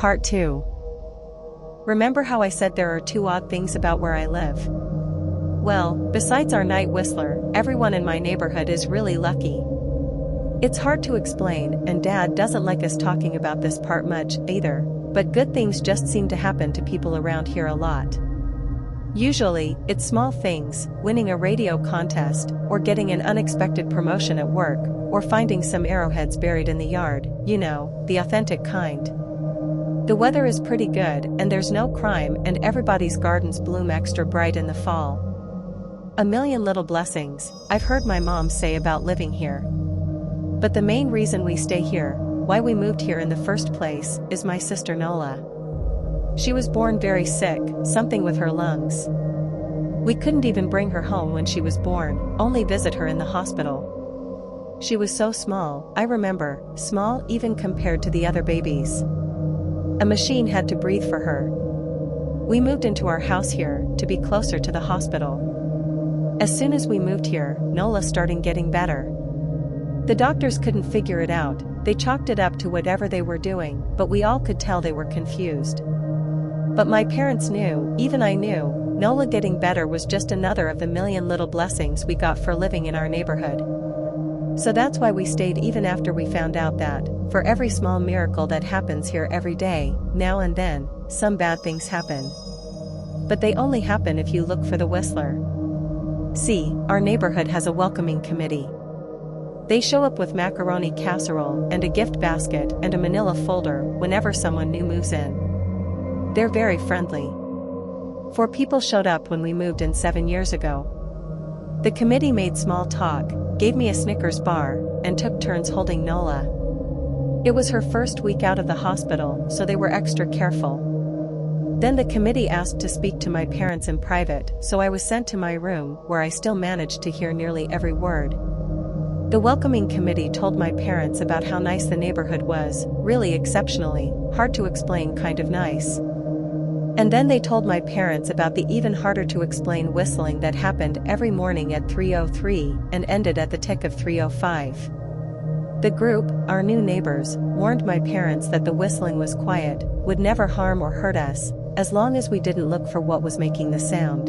Part 2. Remember how I said there are two odd things about where I live? Well, besides our night whistler, everyone in my neighborhood is really lucky. It's hard to explain, and Dad doesn't like us talking about this part much, either, but good things just seem to happen to people around here a lot. Usually, it's small things, winning a radio contest, or getting an unexpected promotion at work, or finding some arrowheads buried in the yard, you know, the authentic kind. The weather is pretty good, and there's no crime, and everybody's gardens bloom extra bright in the fall. A million little blessings, I've heard my mom say about living here. But the main reason we stay here, why we moved here in the first place, is my sister Nola. She was born very sick, something with her lungs. We couldn't even bring her home when she was born, only visit her in the hospital. She was so small, I remember, small even compared to the other babies. A machine had to breathe for her. We moved into our house here, to be closer to the hospital. As soon as we moved here, Nola started getting better. The doctors couldn't figure it out, they chalked it up to whatever they were doing, but we all could tell they were confused. But my parents knew, even I knew, Nola getting better was just another of the million little blessings we got for living in our neighborhood. So that's why we stayed even after we found out that, for every small miracle that happens here every day, now and then, some bad things happen. But they only happen if you look for the whistler. See, our neighborhood has a welcoming committee. They show up with macaroni casserole and a gift basket and a manila folder whenever someone new moves in. They're very friendly. 4 people showed up when we moved in 7 years ago. The committee made small talk, gave me a Snickers bar, and took turns holding Nola. It was her first week out of the hospital, so they were extra careful. Then the committee asked to speak to my parents in private, so I was sent to my room, where I still managed to hear nearly every word. The welcoming committee told my parents about how nice the neighborhood was, really exceptionally, hard to explain kind of nice. And then they told my parents about the even harder to explain whistling that happened every morning at 3:03 and ended at the tick of 3:05. The group, our new neighbors, warned my parents that the whistling was quiet, would never harm or hurt us, as long as we didn't look for what was making the sound.